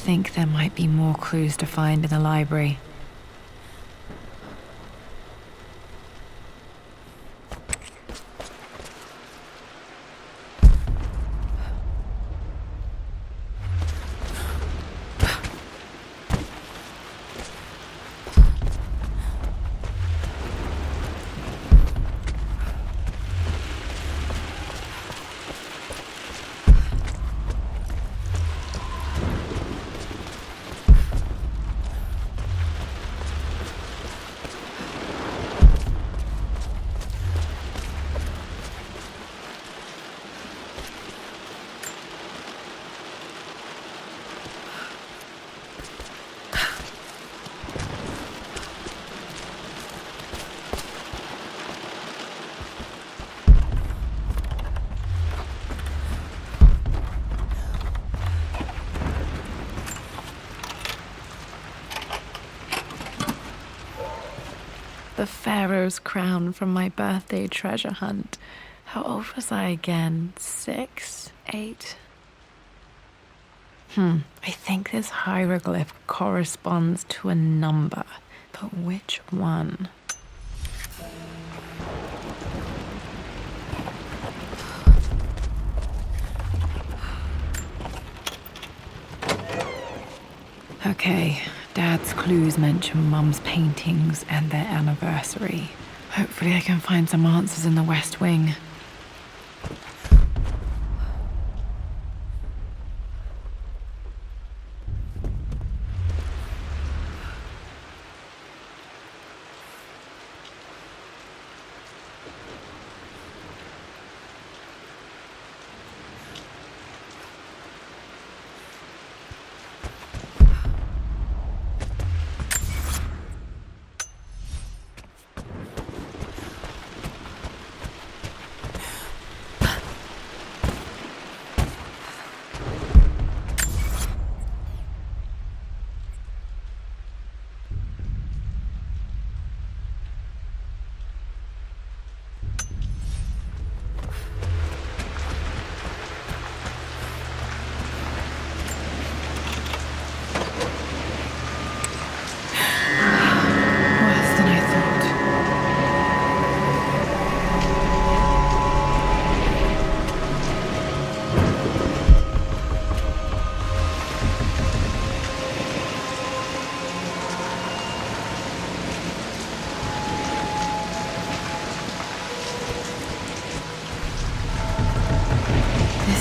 think there might be more clues to find in the library. The Pharaoh's crown from my birthday treasure hunt. How old was I again? 6? 8? I think this hieroglyph corresponds to a number, but which one? Okay, Dad's clues mention Mum's paintings and their anniversary. Hopefully I can find some answers in the West Wing.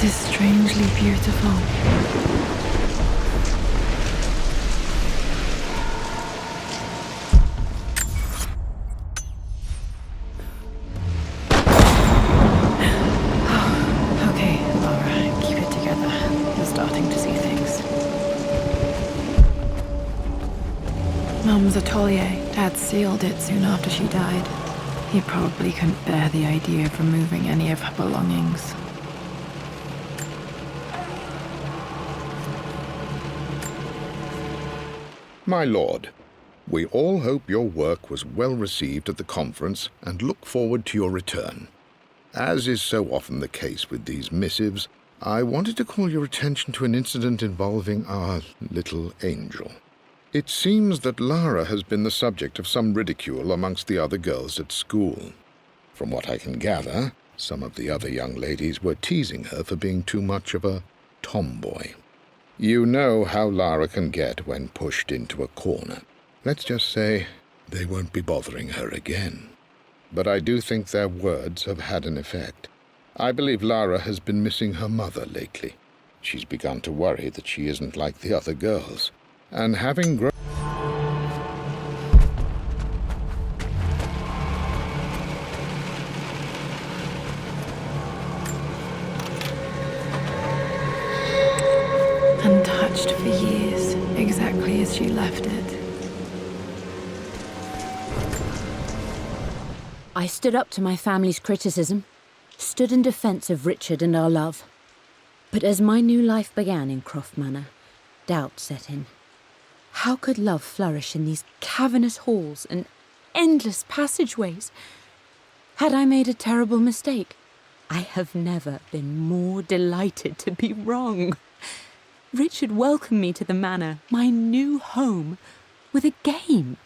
This is strangely beautiful. Okay, Laura, keep it together. You're starting to see things. Mum's atelier. Dad sealed it soon after she died. He probably couldn't bear the idea of removing any of her belongings. My lord, we all hope your work was well received at the conference and look forward to your return. As is so often the case with these missives, I wanted to call your attention to an incident involving our little angel. It seems that Lara has been the subject of some ridicule amongst the other girls at school. From what I can gather, some of the other young ladies were teasing her for being too much of a tomboy. You know how Lara can get when pushed into a corner. Let's just say they won't be bothering her again. But I do think their words have had an effect. I believe Lara has been missing her mother lately. She's begun to worry that she isn't like the other girls. And having grown... Untouched for years, exactly as she left it. I stood up to my family's criticism, stood in defense of Richard and our love. But as my new life began in Croft Manor, doubt set in. How could love flourish in these cavernous halls and endless passageways? Had I made a terrible mistake? I have never been more delighted to be wrong. Richard welcomed me to the manor, my new home, with a game.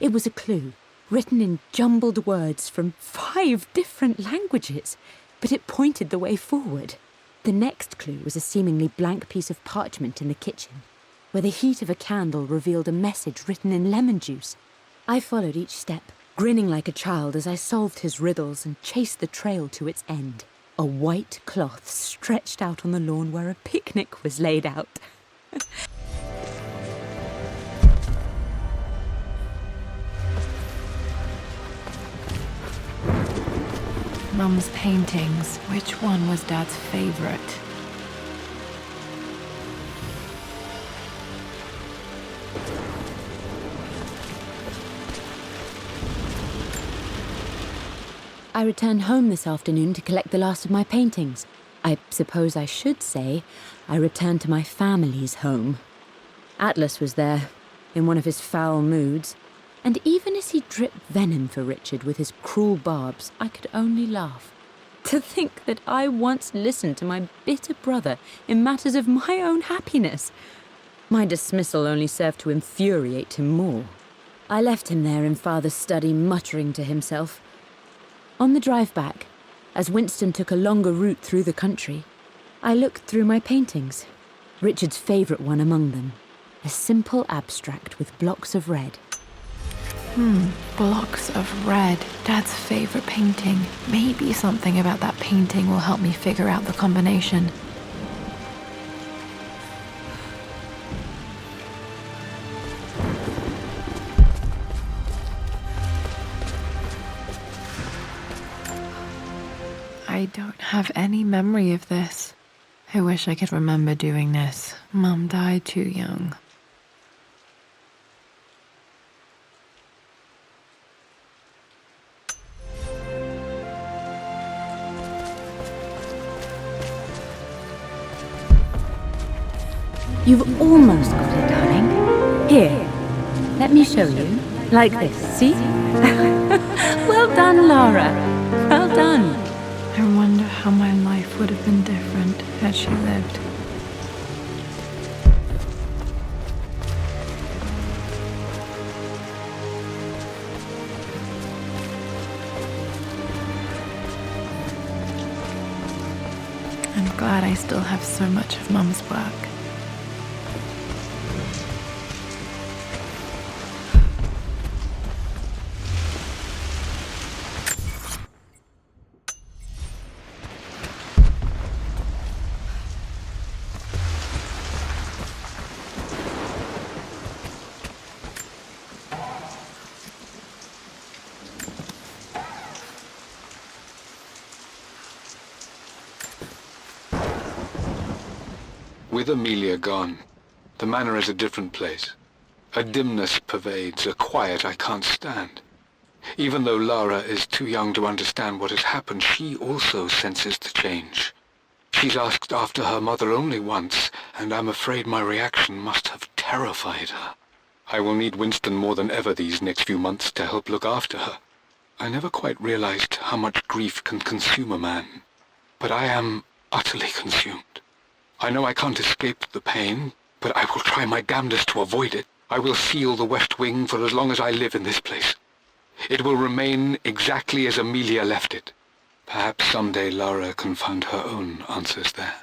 It was a clue, written in jumbled words from 5 different languages, but it pointed the way forward. The next clue was a seemingly blank piece of parchment in the kitchen, where the heat of a candle revealed a message written in lemon juice. I followed each step, grinning like a child as I solved his riddles and chased the trail to its end. A white cloth stretched out on the lawn where a picnic was laid out. Mum's paintings. Which one was Dad's favorite? I returned home this afternoon to collect the last of my paintings. I suppose I should say I returned to my family's home. Atlas was there, in one of his foul moods, and even as he dripped venom for Richard with his cruel barbs, I could only laugh. To think that I once listened to my bitter brother in matters of my own happiness. My dismissal only served to infuriate him more. I left him there in Father's study, muttering to himself. On the drive back, as Winston took a longer route through the country, I looked through my paintings, Richard's favourite one among them, a simple abstract with blocks of red. Blocks of red. Dad's favorite painting. Maybe something about that painting will help me figure out the combination. I don't have any memory of this. I wish I could remember doing this. Mum died too young. You've almost got it, darling. Here, let me show you. Like this, see? Well done, Lara. Well done. I wonder how my life would have been different had she lived. I'm glad I still have so much of Mum's work. With Amelia gone, the manor is a different place. A dimness pervades, a quiet I can't stand. Even though Lara is too young to understand what has happened, she also senses the change. She's asked after her mother only once, and I'm afraid my reaction must have terrified her. I will need Winston more than ever these next few months to help look after her. I never quite realized how much grief can consume a man, but I am utterly consumed. I know I can't escape the pain, but I will try my damnedest to avoid it. I will seal the West Wing for as long as I live in this place. It will remain exactly as Amelia left it. Perhaps someday Lara can find her own answers there.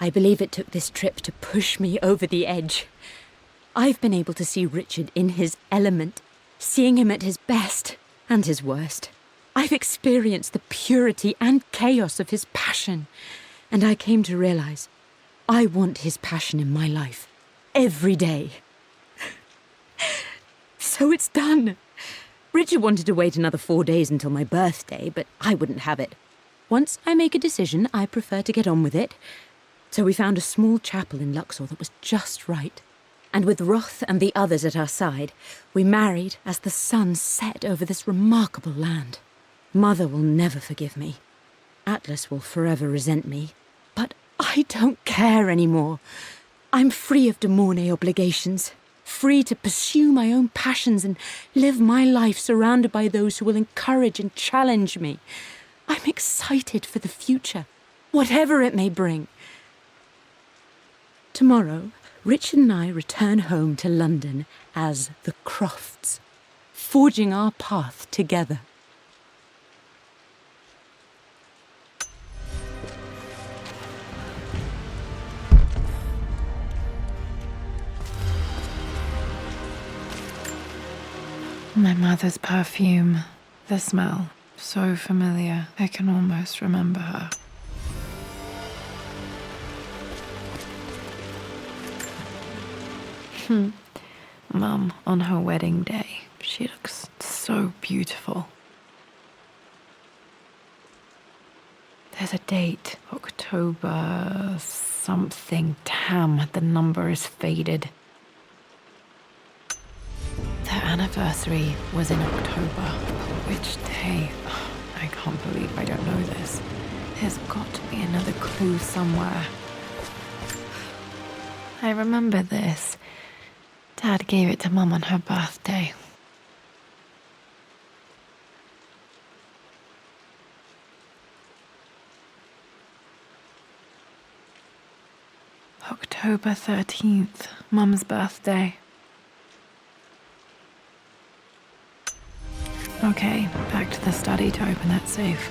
I believe it took this trip to push me over the edge. I've been able to see Richard in his element, seeing him at his best and his worst. I've experienced the purity and chaos of his passion, and I came to realize I want his passion in my life every day. So it's done. Richard wanted to wait another 4 days until my birthday, but I wouldn't have it. Once I make a decision, I prefer to get on with it. So we found a small chapel in Luxor that was just right. And with Roth and the others at our side, we married as the sun set over this remarkable land. Mother will never forgive me. Atlas will forever resent me. But I don't care anymore. I'm free of de Mornay obligations. Free to pursue my own passions and live my life surrounded by those who will encourage and challenge me. I'm excited for the future, whatever it may bring. Tomorrow, Richard and I return home to London as the Crofts, forging our path together. My mother's perfume. The smell. So familiar. I can almost remember her. Mum, on her wedding day, she looks so beautiful. There's a date. October something. Damn, the number is faded. Their anniversary was in October. Which day? I can't believe I don't know this. There's got to be another clue somewhere. I remember this. Dad gave it to Mum on her birthday. October 13th, Mum's birthday. Okay, back to the study to open that safe.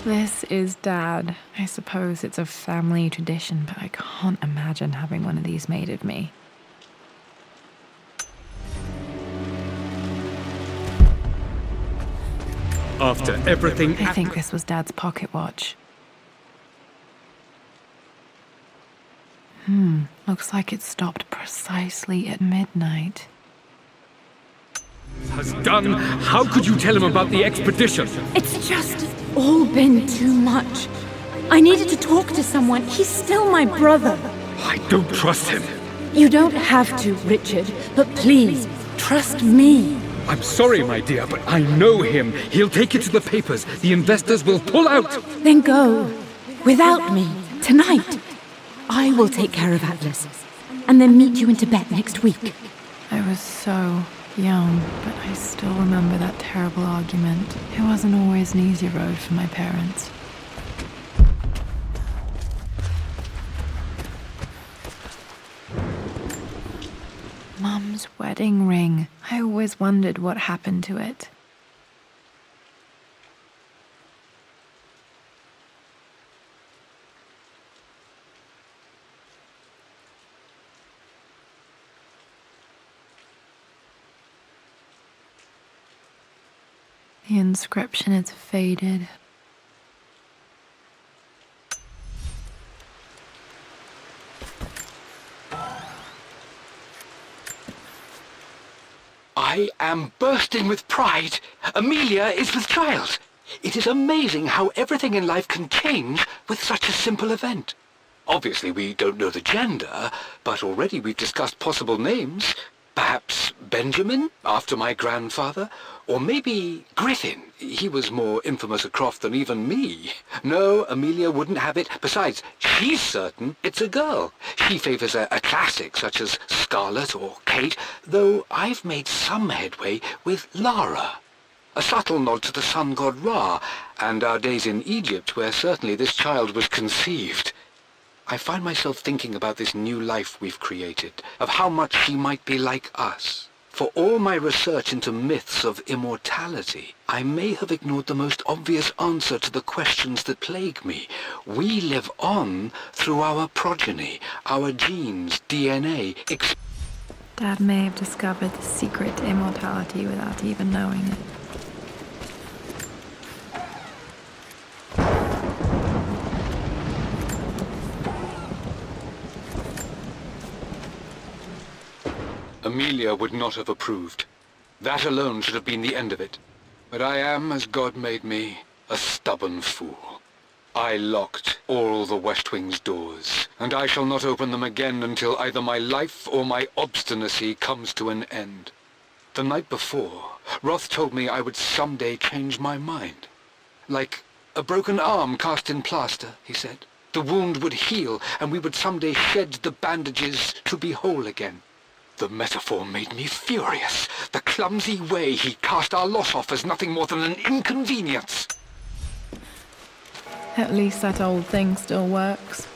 This is Dad. I suppose it's a family tradition, but I can't imagine having one of these made of me. After everything... I think this was Dad's pocket watch. Looks like it stopped precisely at midnight. ...has done, how could you tell him about the expedition? It's just all been too much. I needed to talk to someone. He's still my brother. I don't trust him. You don't have to, Richard, but please, trust me. I'm sorry, my dear, but I know him. He'll take it to the papers. The investors will pull out. Then go. Without me. Tonight. I will take care of Atlas. And then meet you in Tibet next week. I was so young, but I still remember that terrible argument. It wasn't always an easy road for my parents. Mum's wedding ring. I always wondered what happened to it. The inscription is faded. I am bursting with pride. Amelia is with child. It is amazing how everything in life can change with such a simple event. Obviously, we don't know the gender, but already we've discussed possible names. Perhaps Benjamin, after my grandfather? Or maybe Griffin. He was more infamous a Croft than even me. No, Amelia wouldn't have it. Besides, she's certain it's a girl. She favours a classic such as Scarlet or Kate, though I've made some headway with Lara. A subtle nod to the sun god Ra, and our days in Egypt, where certainly this child was conceived. I find myself thinking about this new life we've created, of how much she might be like us. For all my research into myths of immortality, I may have ignored the most obvious answer to the questions that plague me. We live on through our progeny, our genes, DNA. Dad may have discovered the secret to immortality without even knowing it. Amelia would not have approved. That alone should have been the end of it. But I am, as God made me, a stubborn fool. I locked all the West Wing's doors, and I shall not open them again until either my life or my obstinacy comes to an end. The night before, Roth told me I would someday change my mind. Like a broken arm cast in plaster, he said. The wound would heal, and we would someday shed the bandages to be whole again. The metaphor made me furious. The clumsy way he cast our loss off as nothing more than an inconvenience. At least that old thing still works.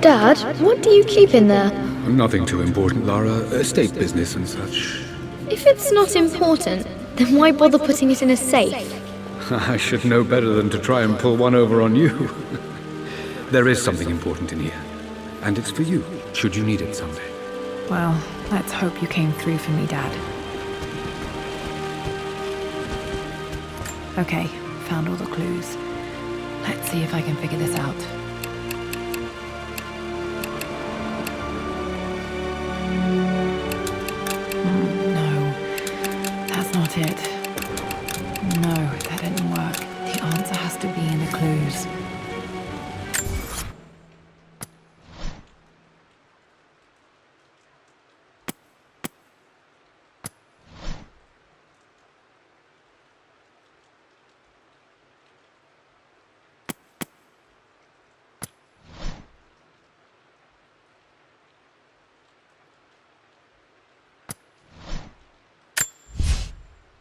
Dad, what do you keep in there? Nothing too important, Lara. Estate business and such. If it's not important, then why bother putting it in a safe? I should know better than to try and pull one over on you. There is something important in here. And it's for you, should you need it someday. Well, let's hope you came through for me, Dad. Okay, found all the clues. Let's see if I can figure this out. No, that's not it. No, that didn't work. The answer has to be in the clues.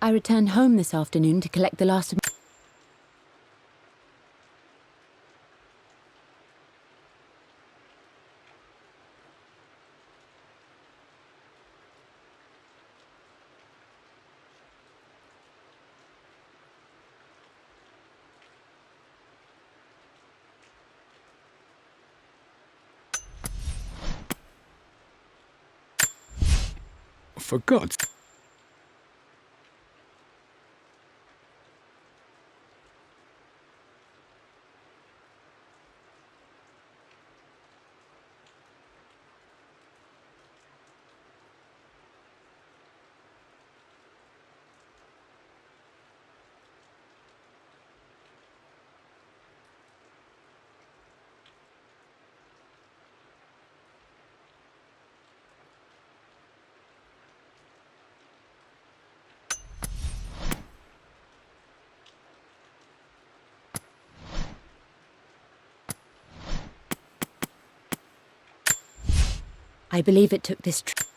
I returned home this afternoon to collect the last of... For God's... I believe it took this trip.